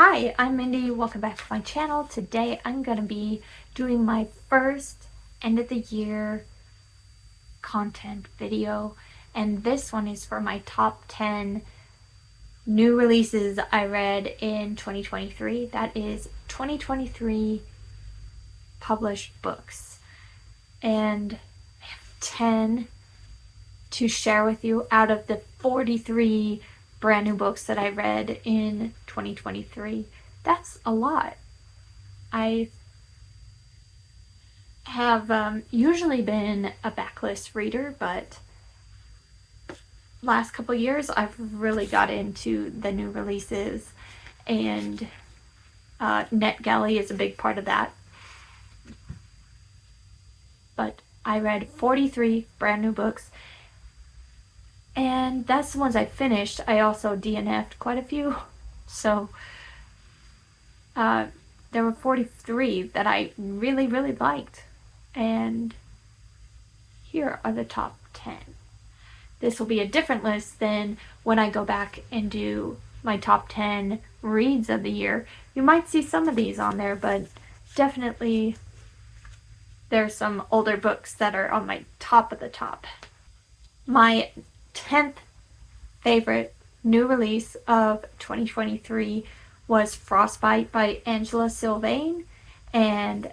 Hi, I'm Mindy. Welcome back to my channel. Today I'm going to be doing my first end of the year content video, and this one is for my top 10 new releases I read in 2023. That is 2023 published books, and I have 10 to share with you out of the 43 brand new books that I read in 2023. That's a lot. I have usually been a backlist reader, but last couple years I've really got into the new releases, and NetGalley is a big part of that. But I read 43 brand new books, and that's the ones I finished. I also DNF'd quite a few, so there were 43 that I really liked, and here are the top 10. This will be a different list than when I go back and do my top 10 reads of the year. You might see some of these on there, but definitely there's some older books that are on my top of the top. My 10th favorite new release of 2023 was Frostbite by Angela Sylvain, and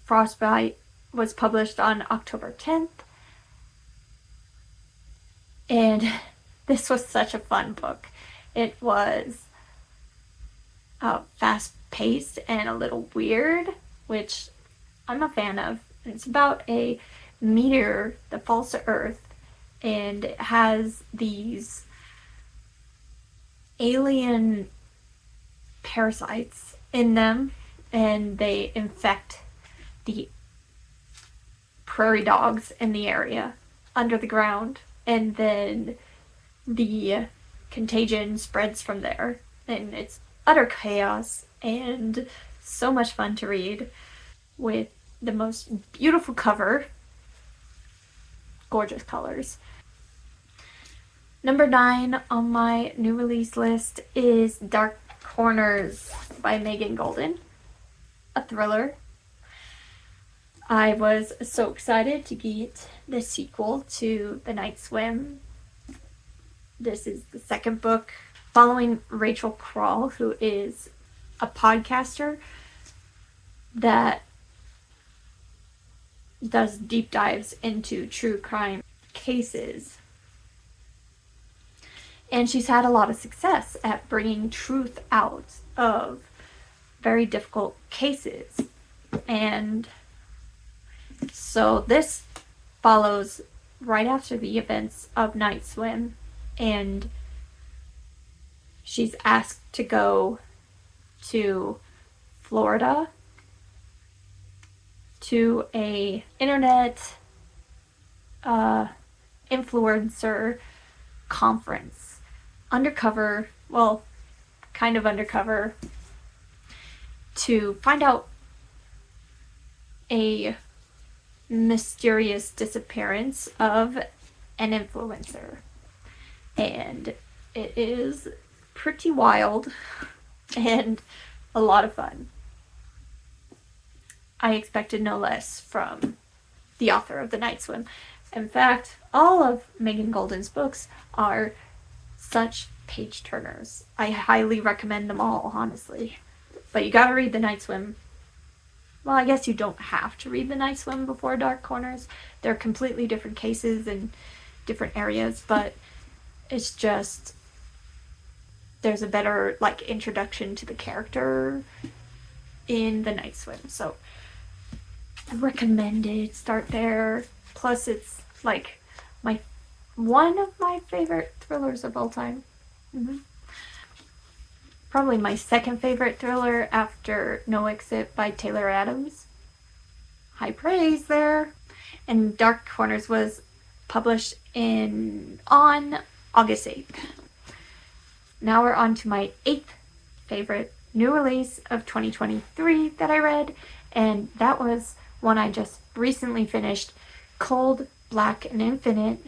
Frostbite was published on October 10th, and this was such a fun book. It was fast-paced and a little weird, which I'm a fan of. It's about a meteor that falls to Earth, and it has these alien parasites in them, and they infect the prairie dogs in the area under the ground, and then the contagion spreads from there, and it's utter chaos and so much fun to read, with the most beautiful cover, gorgeous colors. Number 9 on my new release list is Dark Corners by Megan Golden, a thriller. I was so excited to get the sequel to The Night Swim. This is the second book following Rachel Kroll, who is a podcaster that does deep dives into true crime cases. And she's had a lot of success at bringing truth out of very difficult cases. And so this follows right after the events of Night Swim, and she's asked to go to Florida to a internet influencer conference. Undercover, well, kind of undercover, to find out a mysterious disappearance of an influencer. And it is pretty wild and a lot of fun. I expected no less from the author of The Night Swim. In fact, all of Megan Golden's books are such page turners. I highly recommend them all, honestly. But you gotta read The Night Swim. Well, I guess you don't have to read The Night Swim before Dark Corners. They're completely different cases in different areas, but it's just, there's a better introduction to the character in The Night Swim. So I recommend it. Start there. Plus it's one of my favorite thrillers of all time. Probably my second favorite thriller after No Exit by Taylor Adams. High praise there. And Dark Corners was published on August 8th. Now we're on to my 8th favorite new release of 2023 that I read, and that was one I just recently finished, Cold, Black, and Infinite,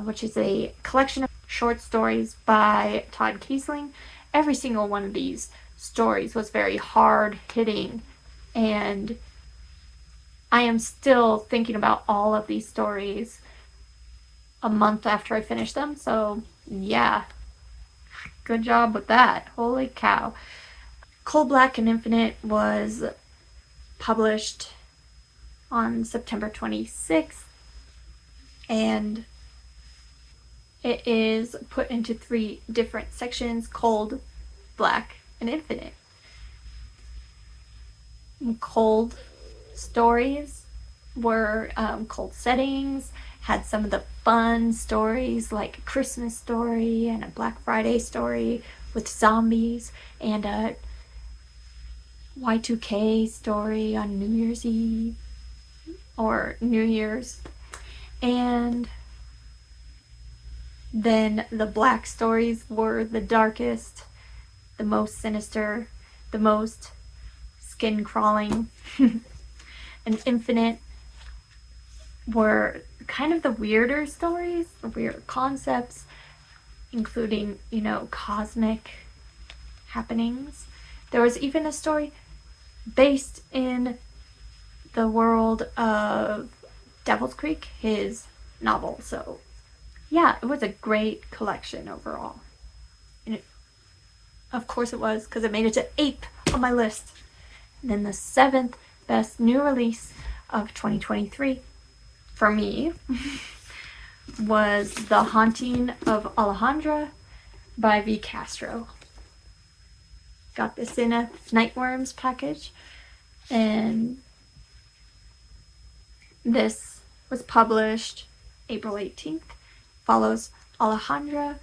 which is a collection of short stories by Todd Kiesling, every single one of these stories was very hard hitting, and I am still thinking about all of these stories a month after I finish them. So yeah, good job with that. Holy cow. Coal Black and Infinite was published on September 26th, and it is put into 3 different sections: Cold, Black, and Infinite. Cold stories were cold settings, had some of the fun stories like a Christmas story and a Black Friday story with zombies, and a Y2K story on New Year's Eve or New Year's. And then the black stories were the darkest, the most sinister, the most skin crawling. And Infinite were kind of the weirder stories, the weird concepts, including, cosmic happenings. There was even a story based in the world of Devil's Creek, his novel. So yeah, it was a great collection overall. And of course it was, because it made it to 8th on my list. And then the 7th best new release of 2023 for me was The Haunting of Alejandra by V. Castro. Got this in a Nightworms package, and this was published April 18th. Follows Alejandra,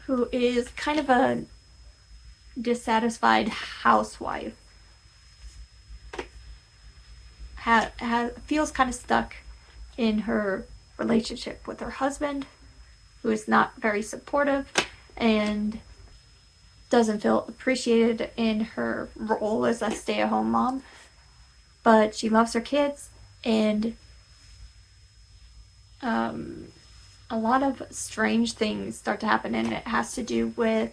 who is kind of a dissatisfied housewife. Feels kind of stuck in her relationship with her husband, who is not very supportive and doesn't feel appreciated in her role as a stay-at-home mom. But she loves her kids, and a lot of strange things start to happen, and it has to do with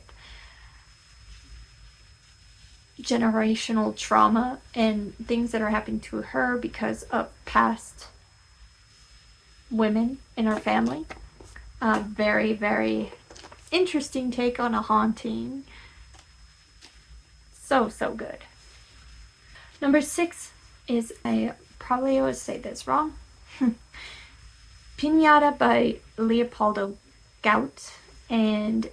generational trauma and things that are happening to her because of past women in her family. Very, very interesting take on a haunting. So good. Number 6 is, I probably always say this wrong, Pinata by Leopoldo Gout, and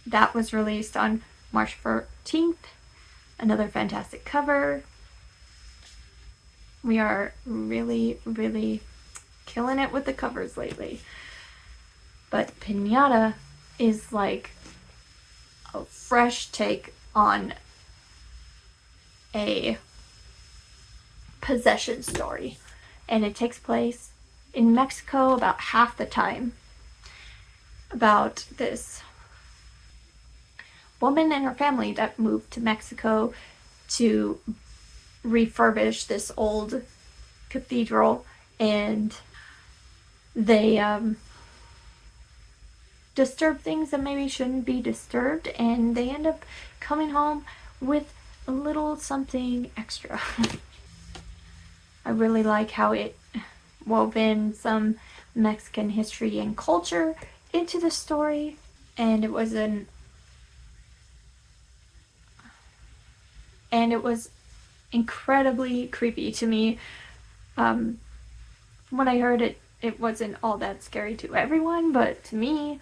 that was released on March 14th. Another fantastic cover. We are really, really killing it with the covers lately. But Pinata is like a fresh take on a possession story, and it takes place in Mexico about half the time, about this woman and her family that moved to Mexico to refurbish this old cathedral, and they disturb things that maybe shouldn't be disturbed, and they end up coming home with a little something extra. I really like how it wove in some Mexican history and culture into the story, and it was incredibly creepy to me. From what I heard, it wasn't all that scary to everyone, but to me,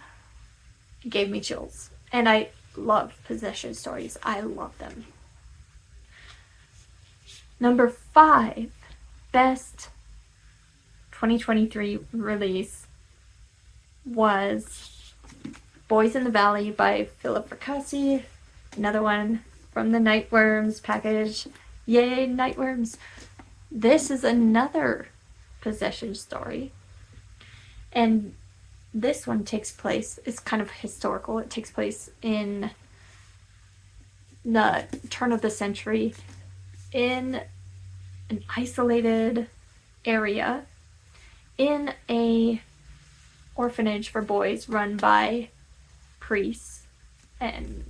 it gave me chills. And I love possession stories. I love them. Number 5, best 2023 release was Boys in the Valley by Philip Fracassi. Another one from the Nightworms package. Yay, Nightworms! This is another possession story, and this one takes place, it's kind of historical. It takes place in the turn of the century in an isolated area in a orphanage for boys run by priests and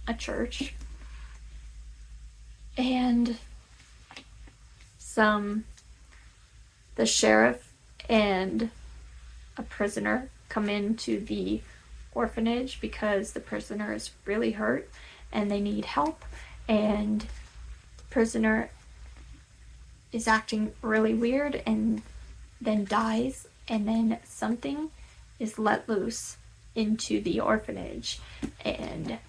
a church, and the sheriff and a prisoner come into the orphanage because the prisoner is really hurt and they need help, and the prisoner is acting really weird and then dies, and then something is let loose into the orphanage, and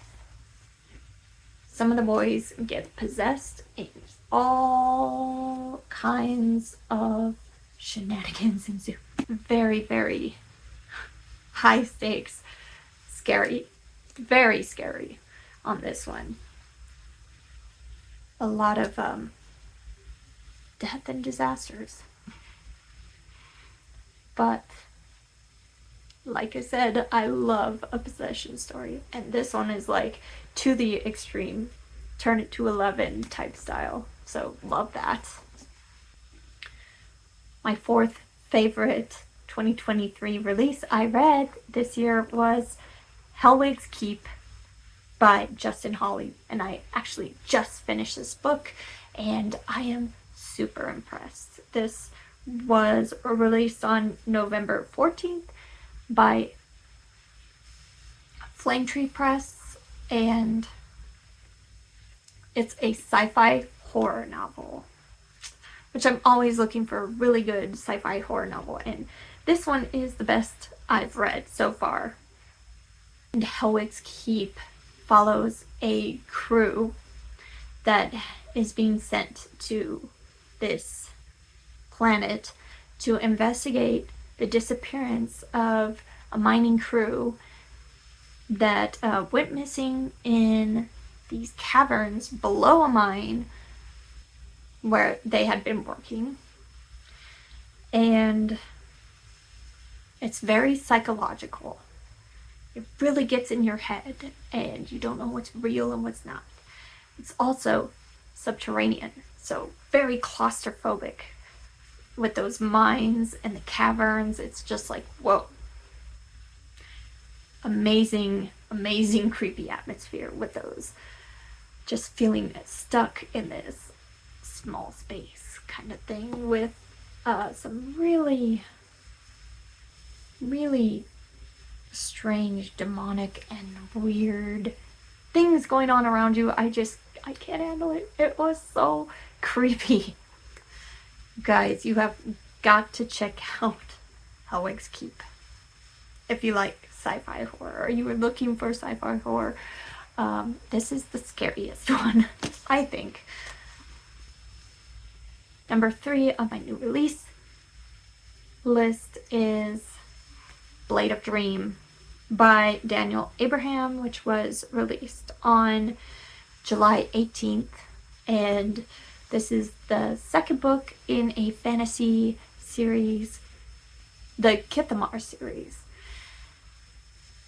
some of the boys get possessed, and all kinds of shenanigans ensue. Very, very high stakes, scary, very scary on this one. A lot of death and disasters. But like I said, I love a possession story, and this one is like to the extreme, turn it to 11 type style. So love that. My fourth favorite 2023 release I read this year was Hellwigs Keep by Justin Hawley, and I actually just finished this book and I am super impressed. This was released on November 14th by Flame Tree Press, and it's a sci-fi horror novel, which I'm always looking for a really good sci-fi horror novel, and this one is the best I've read so far. And Hellwigs Keep follows a crew that is being sent to this planet to investigate the disappearance of a mining crew that went missing in these caverns below a mine where they had been working. And it's very psychological. It really gets in your head and you don't know what's real and what's not. It's also subterranean, so very claustrophobic with those mines and the caverns. It's just like, whoa. Amazing, amazing creepy atmosphere with those. Just feeling stuck in this small space kind of thing with some really, really strange, demonic, and weird things going on around you. I can't handle it. It was so creepy. Guys, you have got to check out Hellwigs Keep if you like sci-fi horror, or you were looking for sci-fi horror. This is the scariest one, I think. Number 3 on my new release list is Blade of Dream by Daniel Abraham, which was released on July 18th, and this is the second book in a fantasy series, the Kithamar series.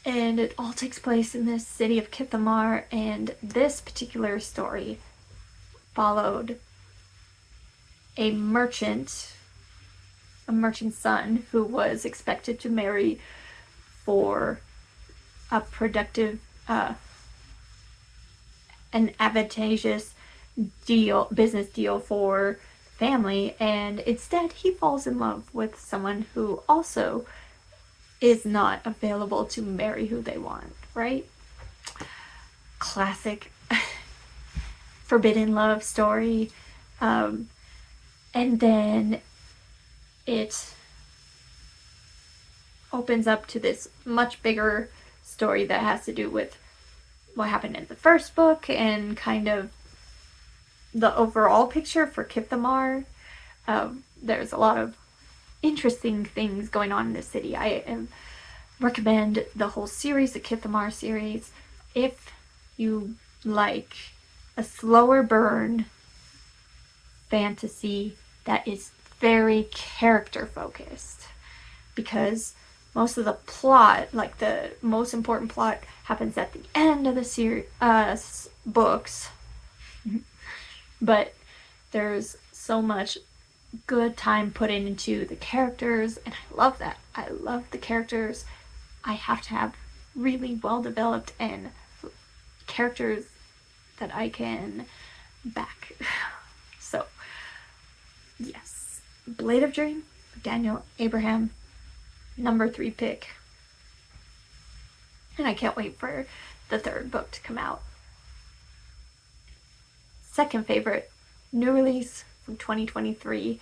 And it all takes place in this city of Kithamar, and this particular story followed a merchant's son who was expected to marry for a productive, an advantageous business deal for family, and instead he falls in love with someone who also is not available to marry who they want, right? Classic forbidden love story. And then it opens up to this much bigger story that has to do with what happened in the first book and kind of the overall picture for Kithamar. There's a lot of interesting things going on in the city. I recommend the whole series, the Kithamar series, if you like a slower burn fantasy that is very character focused, because most of the plot, like the most important plot, happens at the end of the series books. But there's so much good time put into the characters, and I love that. I love the characters. I have to have really well developed and characters that I can back. So, yes. Blade of Dream, Daniel Abraham, number 3 pick. And I can't wait for the 3rd book to come out. Second favorite new release from 2023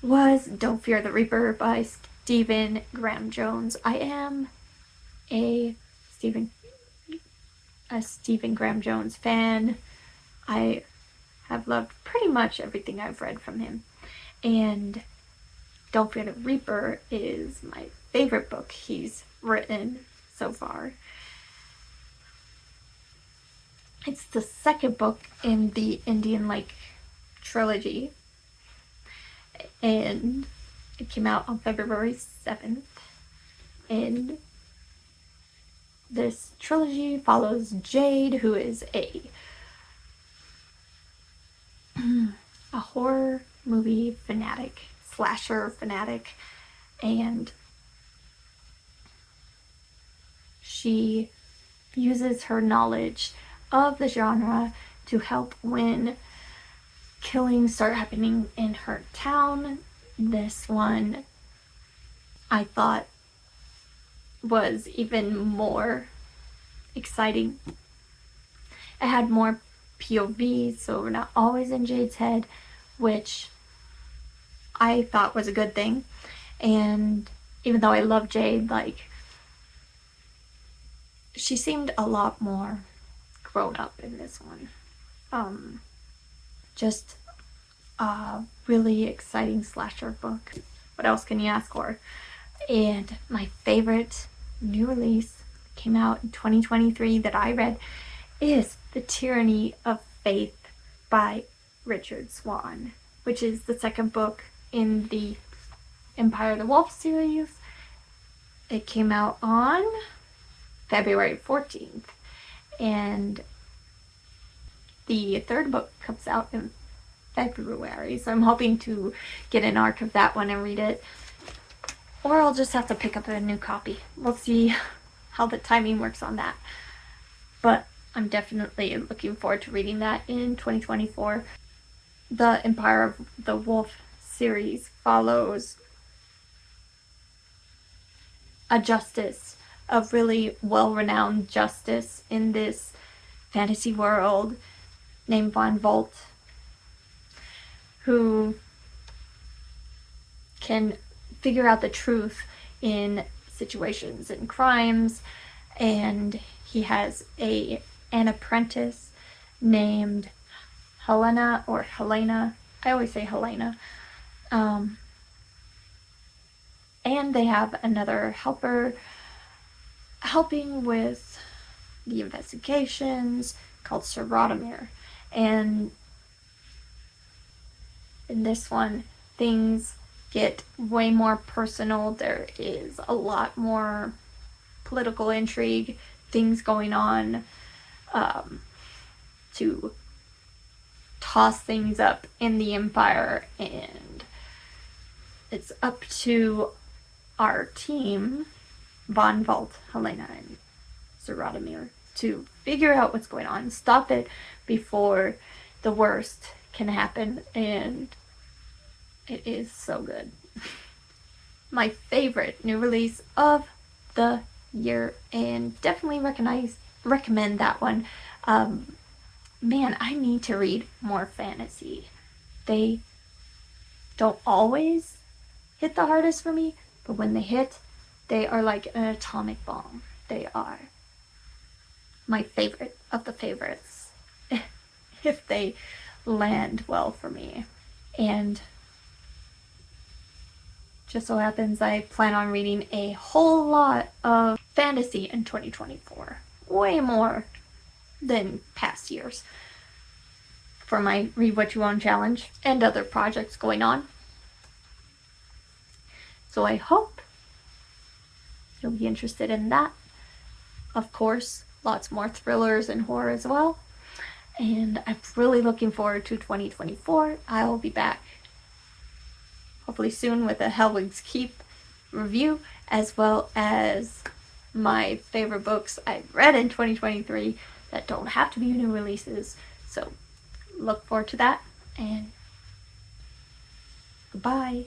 was Don't Fear the Reaper by Stephen Graham Jones. I am a Stephen Graham Jones fan. I have loved pretty much everything I've read from him. And Don't Fear the Reaper is my favorite book he's written so far. It's the 2nd book in the Indian Lake trilogy. And it came out on February 7th. And this trilogy follows Jade, who is a horror movie fanatic, slasher fanatic, and she uses her knowledge of the genre to help when killings start happening in her town. This one I thought was even more exciting. It had more POV, so we're not always in Jade's head, which I thought was a good thing. And even though I love Jade, like, she seemed a lot more grown up in this one. Just a really exciting slasher book. What else can you ask for? And my favorite new release came out in 2023 that I read is The Tyranny of Faith by Richard Swan, which is the 2nd book in the Empire of the Wolf series. It came out on February 14th, and the 3rd book comes out in February, so I'm hoping to get an arc of that one and read it, or I'll just have to pick up a new copy. We'll see how the timing works on that, but I'm definitely looking forward to reading that in 2024. The Empire of the Wolf series follows a justice, a really well-renowned justice in this fantasy world named Von Volt, who can figure out the truth in situations and crimes, and he has an apprentice named Helena, or Helena. I always say Helena. And they have another helper helping with the investigations called Sir Rodimir. And in this one, things get way more personal. There is a lot more political intrigue, things going on to toss things up in the Empire, and it's up to our team, Von Volt, Helena, and Sir Rodimir, to figure out what's going on, stop it before the worst can happen, and it is so good. My favorite new release of the year, and definitely recommend that one. Man, I need to read more fantasy. They don't always hit the hardest for me, but when they hit, they are like an atomic bomb. They are my favorite of the favorites if they land well for me. And just so happens I plan on reading a whole lot of fantasy in 2024. Way more than past years for my Read What You Own challenge and other projects going on. So I hope you'll be interested in that. Of course, lots more thrillers and horror as well. And I'm really looking forward to 2024. I will be back hopefully soon with a Hellwigs Keep review, as well as my favorite books I read in 2023, that don't have to be new releases. So look forward to that, and goodbye.